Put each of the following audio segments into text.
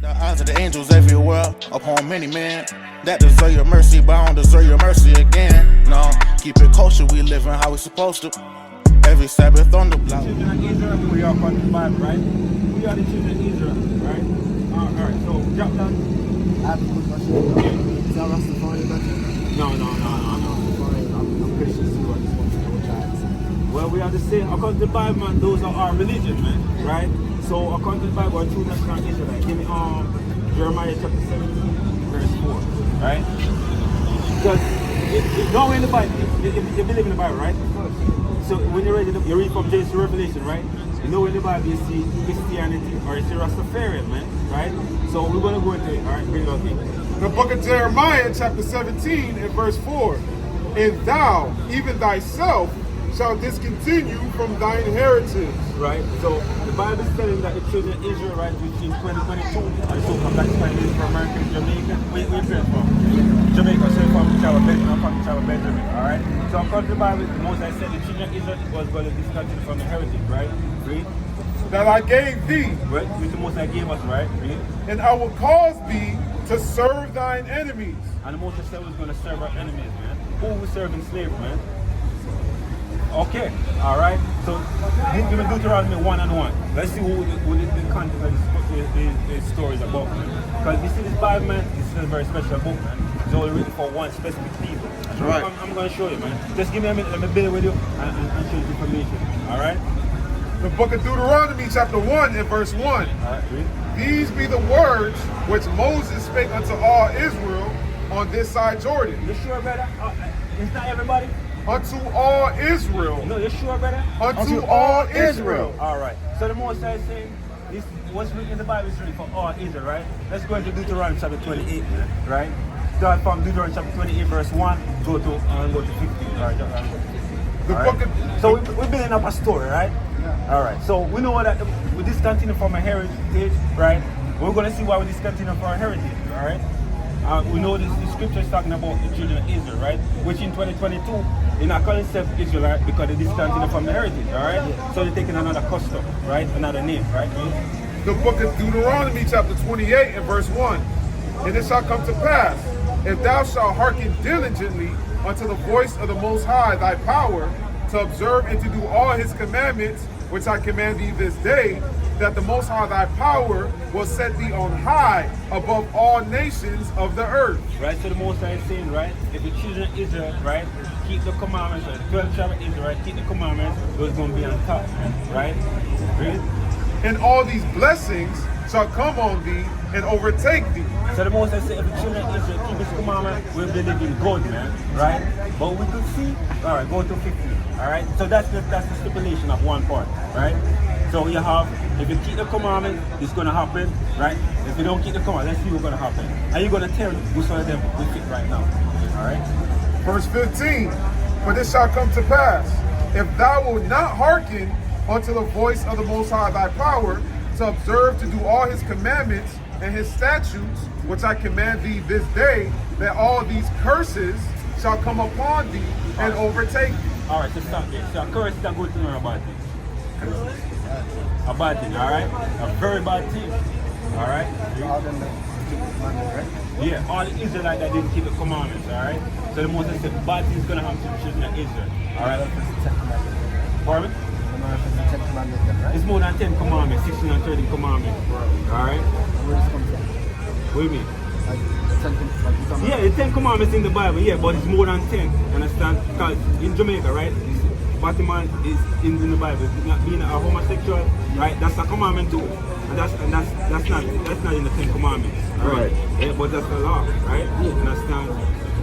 The eyes of the angels everywhere, upon many men that deserve your mercy, but I don't deserve your mercy again. No, keep it kosher, we living how we supposed to. Every Sabbath on the block. Children of Israel, we are part of the Bible, right? We are the children of Israel, right? Alright, so drop down. I have a quick question. Is that Rastafari? No. I'm Christian, so I just want to know what y'all have to say. Well, we are the same. According to the Bible, man, those are our religion, man, right? So according to the Bible, we're true national Israelites. Give me Jeremiah chapter 17, verse 4, right? Because you know in the Bible, you believe in the Bible, right? So when you read from Genesis to Revelation, right? You know in the Bible you see Christianity or you see Rastafarian, man, right? So we're going to go into it, all right? Bring it up here. The book of Jeremiah, chapter 17, and verse 4. And thou, even thyself, shall discontinue from thine inheritance. Right? So the Bible is telling that the children of Israel, right, which in 2022, are so-called black Spaniards from America and Jamaica. Where you from? Jamaica, so from the Tower Benjamin, from the Tower Benjamin, alright? So according to the Bible, the Most I said the children of Israel was going to discontinue from the heritage, right? Read. That I gave thee, Right? Which the Most I gave us, right? Read. and I will cause thee to serve thine enemies. And the Most I said was going to serve our enemies, man. Who was serving slavery, man? Okay, all right. So give me Deuteronomy 1 and 1. Let's see who the content of this story is about, man. Because you see this Bible, man, this is a very special book, man. It's only written for one specific people. That's right. I'm going to show you, man. Just give me a minute, let me build with you and show you the information. All right? The book of Deuteronomy, chapter 1, and verse 1. All right, read. These be the words which Moses spake unto all Israel on this side Jordan. You sure, brother? It's not everybody? Unto all Israel. No, you sure, brother? Unto all Israel. All right. So the Most High is saying, this what's written in the Bible is written for all Israel, right? Let's go into Deuteronomy chapter 28, man, right? Start from Deuteronomy chapter 28, verse 1, go to 15. All right, go to 15. The All book right? of, So we're building up a story, right? Yeah. All right. So we know that we discontinue from a heritage, right? We're going to see why we discontinue from our heritage, all right? We know the scripture is talking about the children of Israel, right? Which in 2022, they're not calling themselves Israelite because they discontinue from the heritage, all right? So they're taking another custom, right? Another name, right? the book of Deuteronomy, chapter 28, and verse 1. And it shall come to pass, if thou shalt hearken diligently unto the voice of the Most High thy power, to observe and to do all his commandments, which I command thee this day, that the Most High thy power will set thee on high above all nations of the earth. Right, so the Most High is saying, right, if the children of Israel, right, keep the commandments, right, the 12 tribes of Israel, right, keep the commandments, those going to be on top, right? Read. And all these blessings shall come on thee and overtake thee. So the Most High said, if the children of Israel keep his commandment, we'll be living good, man, right? But we could see, all right, go to 15, all right? So that's the stipulation of one part, right? So you have, if you keep the commandment, it's going to happen, right? If you don't keep the commandment, let's see what's going to happen. Are you going to tell which one of them we fit right now, all right? Verse 15, but it shall come to pass, if thou wilt not hearken unto the voice of the Most High thy power, to observe to do all his commandments and his statutes, which I command thee this day, that all these curses shall come upon thee and overtake thee. All right, so stop there. So a curse is a good thing or a bad thing? A bad thing, all right? A very bad thing, all right? All them that keep the commandments, right? Yeah, all the Israelites that didn't keep the commandments, all right? So the Most High said bad things going to happen to the children of Israel, all right? Pardon? It's more than 10 commandments, 16 and 30 commandments, all right? Where does it come from? What do you mean? Like, the 10 things, like, you talking Yeah, the 10 commandments in the Bible, yeah, but it's more than 10, understand? Because in Jamaica, right, Batman is in the Bible, not being a homosexual, right? That's a commandment too, and that's not in the 10 commandments, all right? Yeah, but that's the law, right? Understand?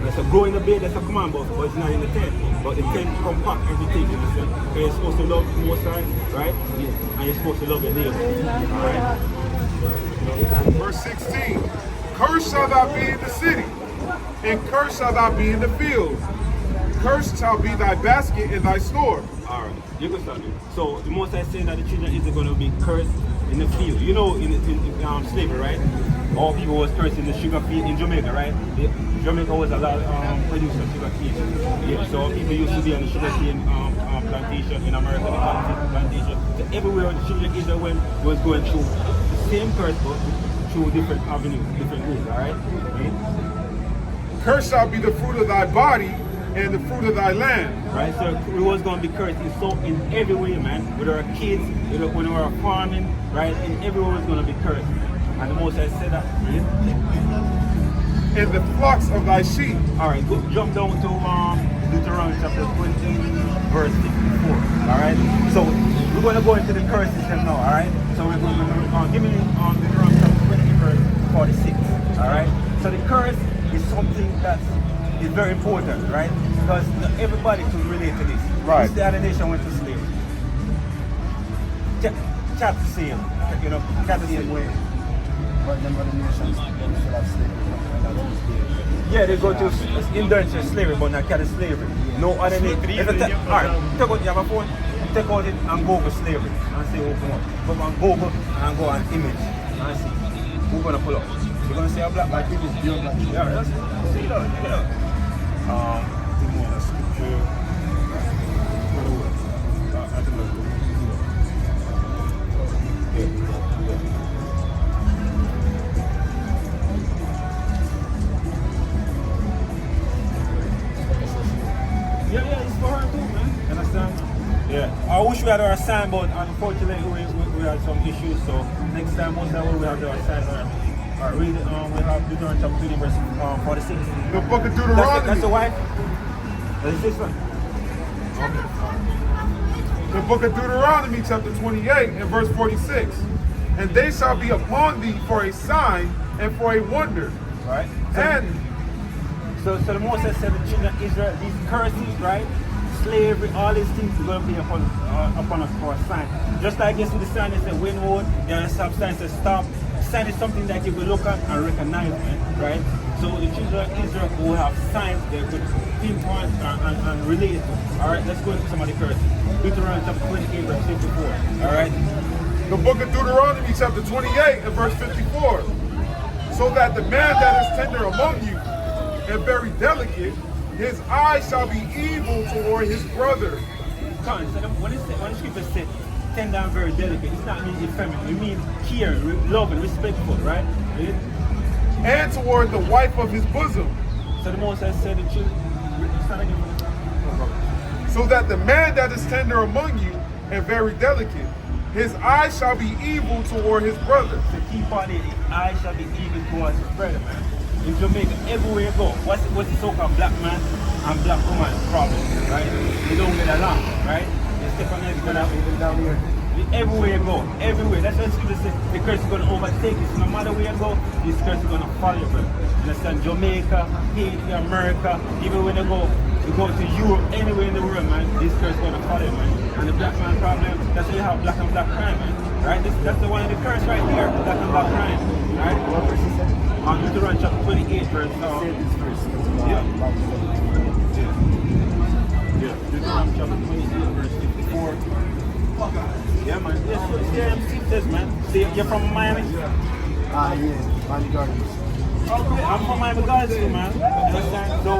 That's a grow in the bed, that's a commandment, but it's not in the 10. But the 10 compact everything, you understand? Because you're supposed to love the Most High, right? Yeah. And you're supposed to love your neighbor, all right? Verse 16, cursed shall thou be in the city, and cursed shall thou be in the field. Cursed shall be thy basket and thy store. All right, you can start it. So the Most High is saying that the children is going to be cursed in the field. You know, in slavery, right? All people was cursed in the sugar field in Jamaica, right? Jamaica was a lot producer of sugar cane. Yeah, so people used to be on the sugar cane plantation in America, the cotton plantation. So everywhere the children of Israel went was going through the same curse, but through different avenues, different ways, all right? Right? Cursed shall be the fruit of thy body and the fruit of thy land. Right, so we was going to be cursed in every way, man. With our kids, when we were farming, right? In every way was going to be cursed. And the Most High said that, right? And the flocks of thy sheep. All right, go, jump down to Deuteronomy chapter 20, verse 54. All right, so we're going to go into the curses now. All right, so we're going to give me Deuteronomy chapter 20, verse 46. All right, so the curse is something that is very important, right? Because everybody can relate to this. Right. The other nation went to slavery. Chat to same, you know, chat to same way. But them other nations, them still have slavery. Yeah, they go to indentured slavery, but not cattle slavery. No other nation. Alright, take out your phone, take out it and Google slavery and see who come up. Go on Google and go on image and see who's gonna pull up. You're gonna see a black man. It's pure black. Yeah, that's it. See that, check it out. Think more on scripture. I think that's good. Yeah, it's for her too, man. Understand? Yeah. I wish we had our sign, but unfortunately we had some issues. So next time, most of we have our sign. Alright, read it. We have Deuteronomy chapter 20, verse 46. The book of Deuteronomy. That's the wife. That's this one. The book of Deuteronomy, chapter 28, and verse 46. And they shall be upon thee for a sign and for a wonder. Right? So, So the Moses said the children of Israel, these curses, right? Slavery, all these things are going to be upon us for a sign. Just like yes, with the sign, they say windward, there are some signs that stop. Sign is something that you will look at and recognize, right? So the children of Israel will have signs they could pinpoint and relate to. All right, let's go into some of the curses. Deuteronomy chapter 28, verse 54. All right. the book of Deuteronomy, chapter 28, and verse 54. So that the man that is tender among you and very delicate, his eye shall be evil toward his brother. So when the scripture said tender and very delicate, it's not mean effeminate. It means care, loving, respectful, right? Really? And toward the wife of his bosom. So the Most High said the children. So that the man that is tender among you and very delicate, his eye shall be evil toward his brother. The key part is the eye shall be evil towards his brother, man. In Jamaica, everywhere you go, what's the so-called black man and black woman problem, right? They don't get along, right? They step on everything down here. Everywhere you go, everywhere. That's why scripture says the curse is going to overtake you. So no matter where you go, this curse is going to follow you, bro. Understand? Jamaica, Haiti, America, even when you go to Europe, anywhere in the world, man, this curse is going to follow you, man. And the black man problem, that's why you have black and black crime, man. Right? That's the one of the curse right here, black and black crime. Right? What verse is that? On Deuteronomy chapter 28, verse. Yeah. Deuteronomy chapter 28, verse 54. Yeah, man. Yes, see this, man. See, you're from Miami? Yeah, Miami Gardens. Okay, I'm from Miami Gardens too, man. Understand? So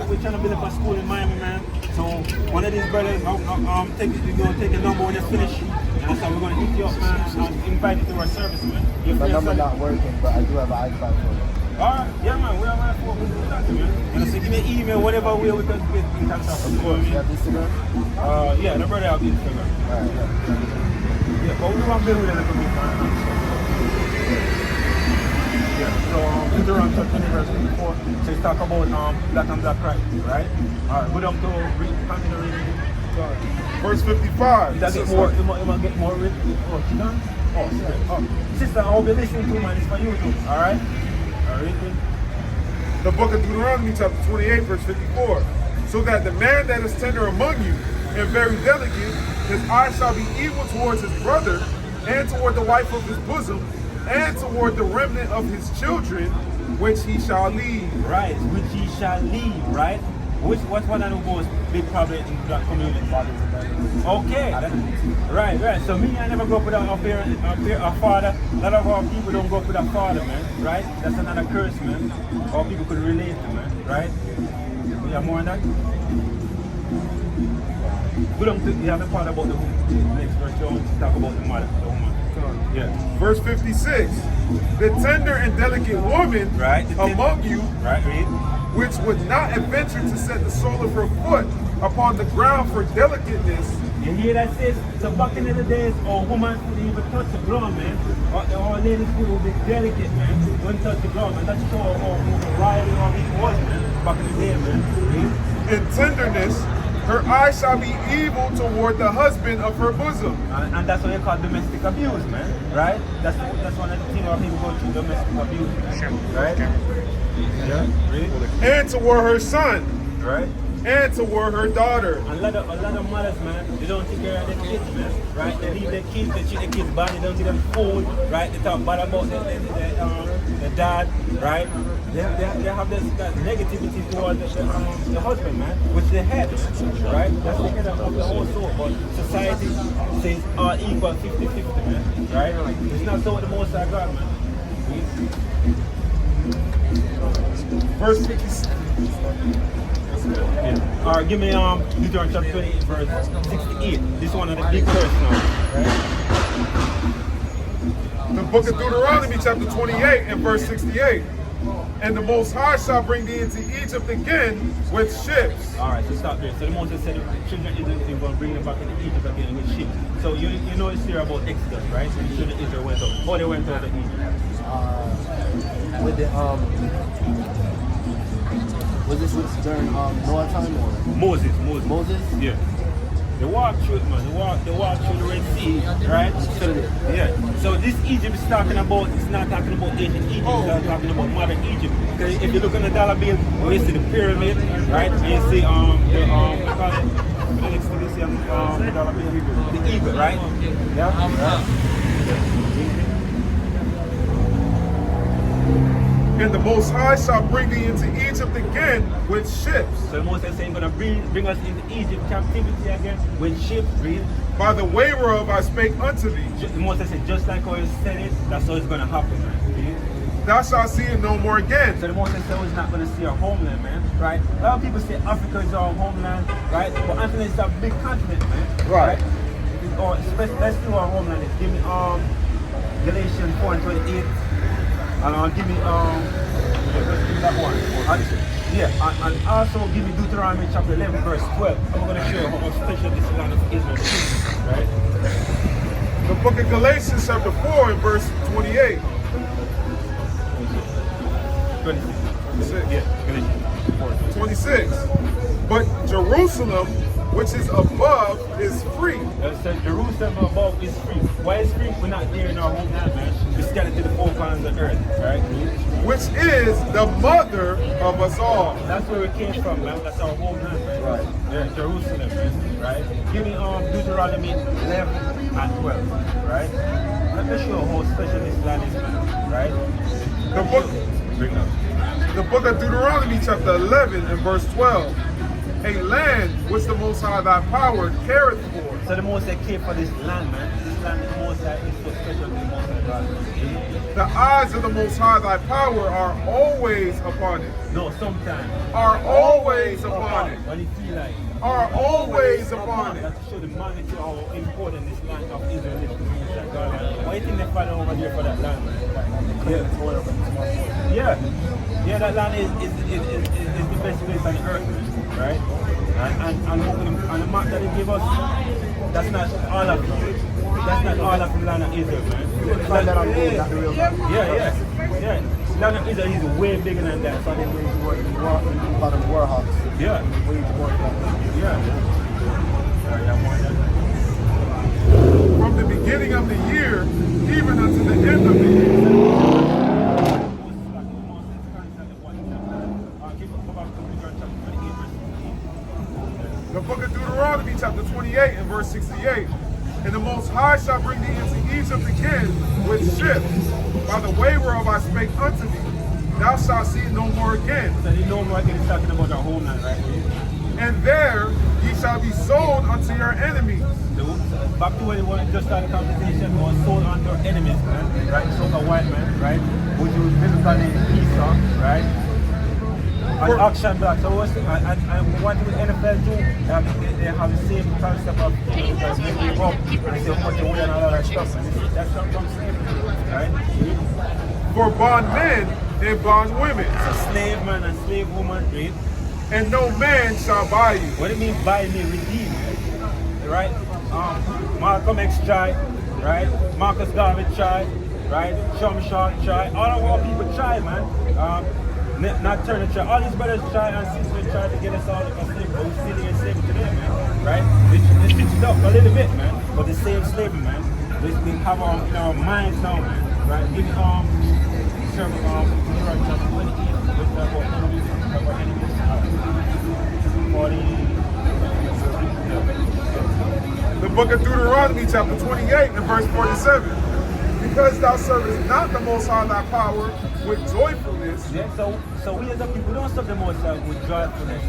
we're trying to build up a school in Miami, man. So one of these brothers, you're going to take a number when you finish. And so we're going to hit you up, man, and invite you to our service, man. My number not working, but I do have an iPad for you. Alright, yeah, man. We're on for we do that, man. And so give me an email, whatever way we can get in contact with you. You have Instagram? Yeah, the brother have Instagram. Alright, Yeah, but we want to build with a little bit, man. Yeah, so Deuteronomy chapter 20, verse 54. So it's talk about black and black crime, right? Alright, go down to continue reading. Verse 55. Does it more, you might get more written? Oh, she done? Oh, sorry. Oh, sister, I hope you're listening to, man. It's for you too, alright? Alright. The book of Deuteronomy, chapter 28, verse 54. So that the man that is tender among you and very delicate, his eye shall be evil towards his brother, and toward the wife of his bosom, and toward the remnant of his children, which he shall leave. Right, which he shall leave, right? What's one of the most big problem in the black community? Okay, right. So me, I never grew up with a father. A lot of our people don't grow up with a father, man, right? That's another curse, man. Our people could relate to, man, right? We have more on that? We don't think we have the part about the woman. Next verse, you talk about the mother, the woman. Yeah. Verse 56. The tender and delicate woman Right. among you, Right, read. which would not adventure to set the sole of her foot upon the ground for delicateness, You hear that, sis? So back in the days, a woman could even touch the ground, man. Or ladies would be delicate, man. Wouldn't touch the ground, man. That's how riding on these horses, man. Back in the day, man. in tenderness, her eye shall be evil toward the husband of her bosom. And that's what they call domestic abuse, man. Right? That's one of the things where people go through domestic abuse, right? Yeah. Really? And toward her son, Right? and toward her daughter. A lot of mothers, man, they don't take care of their kids, man. Right? They leave their kids, they treat their kids bad, they don't give them food, right? They talk bad about the dad, right? They have that negativity towards the husband, man, which they had, right? That's the head of the whole soul. But society says all equal 50-50, man, right? It's not so with the Most High God, man. Verse 56. Yeah. All right, give me Deuteronomy chapter 28, verse 68. This one of the big verse now, right? The book of Deuteronomy chapter 28 and verse 68. And the Most High shall bring thee into Egypt again with ships. All right, so stop there. So the Moses said the children of Israel is going to bring them back into Egypt again with ships. So you know it's here about Exodus, right? So the children of Israel went out. Oh, they went out of Egypt. With the was this during Noah time or Moses. Moses? Yeah. They walked through it, man. They walked through the Red Sea, right? So, yeah. So this Egypt is talking about, it's not talking about ancient Egypt, it's talking about modern Egypt. Because if you look on the dollar bill, you see the pyramid, right? And you see what do you call it? Next to this, the dollar bill, the eagle, right? Yeah. And the Most High shall bring thee into Egypt again with ships. So the Moses is saying, going to bring us into Egypt captivity again with ships, read. By the way whereof I spake unto thee. The Moses said, just like how he said it, that's how it's going to happen, man. Read. Thou shalt see it no more again. So the Moses said we're not going to see our homeland, man, right? A lot of people say Africa is our homeland, right? But Anthony is a big continent, man, Right. Or let's do our homeland. Give me Galatians 4:28. And give me let's give me that one. And also give me Deuteronomy chapter 11 verse 12. I'm going to show you how much special this land of Israel is, right? The book of Galatians chapter 4 and verse 28. 26. Yeah, Galatians 4. 26. But Jerusalem, which is above, is free. It says Jerusalem above is free. Why is free? We're not there in our homeland, man. We're scattered to the four corners of the earth, right? Which is the mother of us all. That's where we came from, man. That's our homeland, man. Right. Yeah, Jerusalem, man. Right? Give me Deuteronomy 11 and 12, right? Let me show how special this land is, man. Right? The book of Deuteronomy chapter 11 and verse 12. A land which the Most High thy power careth for. So the Most High came for this land, man. This land, the Most High is so special to the Most High God. The eyes of the Most High thy power are always upon it. No, sometimes. Are always upon it. When you feel like. Are always upon it. That show the magnitude of how important this land of Israel is to the Most High God. Why do you think they fight over there for that land, man? Yeah. Yeah, that land is the best place on the earth, man. Right? And the map that they give us, that's not all of it. That's not all of the land of Israel, man. Find that on Google, not the real map. Yeah. The land of Israel is way bigger than that. So they wage war, About the Warhawks. yeah. Wage war. Yeah. From the beginning of the year, even unto the end of the year. The book of Deuteronomy chapter 28 and verse 68. And the Most High shall bring thee into Egypt again with ships, by the way whereof I spake unto thee. Thou shalt see it no more again. So you know more again is talking about our homeland, right? And there ye shall be sold unto your enemies. Back to when we just started the conversation, was sold unto our enemies, man. Right? So a white man, right? Which was biblically Esau, right? And action black. So what's and what with NFL too, they have the same concept of maybe up and say how much you weigh and all that stuff. That's not from slavery. right? For bondmen and bondwomen, So slave man and slave woman, right? and no man shall buy you. What do you mean buy me, redeem? Right? Malcolm X tried, right? Marcus Garvey tried, right? Sham tried. All of our people tried, man. Not Turner tried. All these brothers tried and sisters tried to get us all to slavery, but we're still in slavery today, man. Right? It's fixed up a little bit, man. But the same slavery, man. We have in our minds now, man. Right? Give me chapter 28, which is about enemies. 40. The book of Deuteronomy, chapter 28, and verse 47. Because thou servest not the Most High thy power with joyfulness. Yeah, so we as a people don't serve the Most High with joyfulness,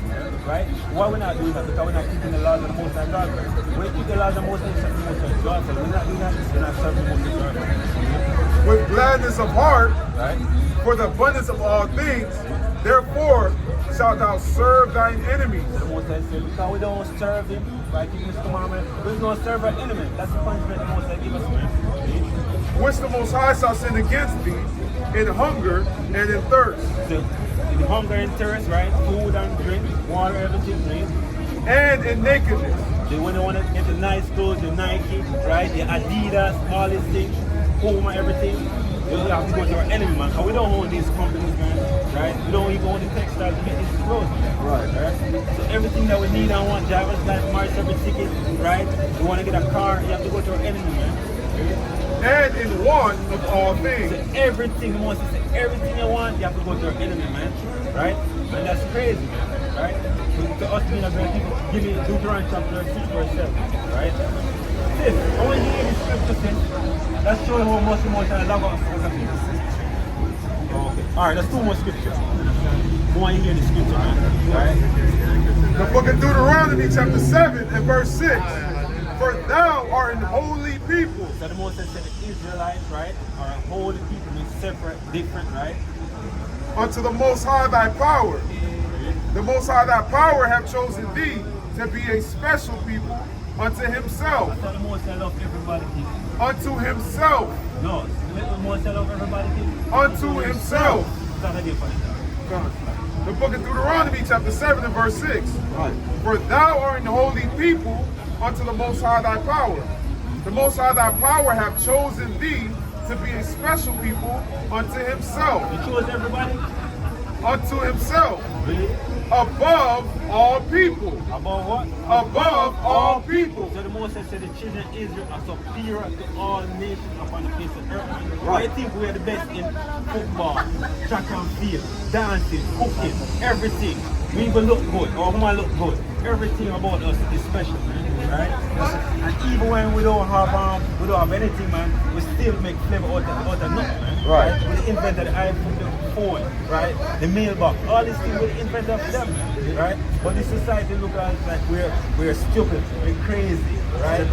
right? Why we're not doing that? Because we're not keeping the laws of the Most High God. We keep the laws of the Most High joyful. We're not doing that. We're not serving the Most High joyful. With gladness of heart, Right? for the abundance of all things. Therefore shalt thou serve thine enemies. So the Most High said, because we don't serve Him by keeping His commandment, we're going to serve our enemy. That's the punishment the Most High gives us, man. Which the Most High shall send against thee in hunger and in thirst, So, in hunger and thirst, right? Food and drink, water, everything, right? and in nakedness. They want to get the nice clothes, the Nike, right? The Adidas, all these things, Puma, everything. We have to go to our enemy, man. Because we don't own these companies, man. Right? We don't even own the textiles to make these clothes, man. Right. So everything that we need and want, driver's license, marriage, every ticket, right? We want to get a car, you have to go to our enemy, man. And in want of all things. So everything you want, say everything you want, you have to go to our enemy, man. Right? And that's crazy, man. Right? So to us being a great people, give me Deuteronomy chapter 6, verse 7. Right? Sis, I want to hear the scripture, sis. That's showing how much emotion I love us as a people. Okay. Alright, that's two more scriptures. I want you to hear the scripture, man. Right? The book of Deuteronomy, chapter 7, and verse 6. For thou art an holy people. So the Most High said the Israelites, right, are a holy people, means separate, different, right? Unto the Most High thy power. The Most High thy power have chosen thee to be a special people unto himself. I tell the Most High love everybody, people. Unto himself. No, let the Most High love everybody, people. Unto himself. Start again for the The book of Deuteronomy, chapter 7, and verse 6. Right. For thou art an holy people unto the Most High thy power. The Most High thy power have chosen thee to be a special people unto himself. You chose everybody? Unto himself. Really? Above all people. About what? Above all people. So the Most High said the children of Israel are superior to all nations upon the face of earth. Why do you think we are the best in football, track and field, dancing, cooking, everything? We even look good, our woman look good. Everything about us is special, man. Right? And even when we don't have anything, man, we still make flavor out of nothing, man. Right? We invented the iPhone, right? The mailbox, all these things we invented of them, right? But the society look at us like we're stupid, we're crazy, right?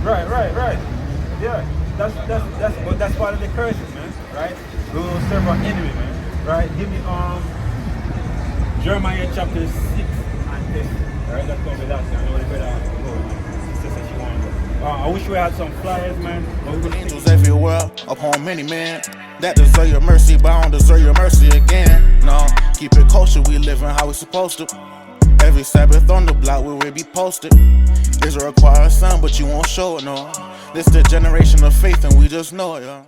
Right. Yeah. That's part of the curses, man. Right? We will serve our enemy, man. Right? Give me Jeremiah chapter 6 and 10. Alright, that's gonna be that. I know the better go. Sister said she wanted to go. I wish we had some flyers, man. But we're gonna Angels everywhere, upon many men that deserve your mercy, but I don't deserve your mercy again. No, keep it kosher, we living how we supposed to. Every Sabbath on the block where we be posted. Israel requires some, but you won't show it, no. This the generation of faith, and we just know it, yeah.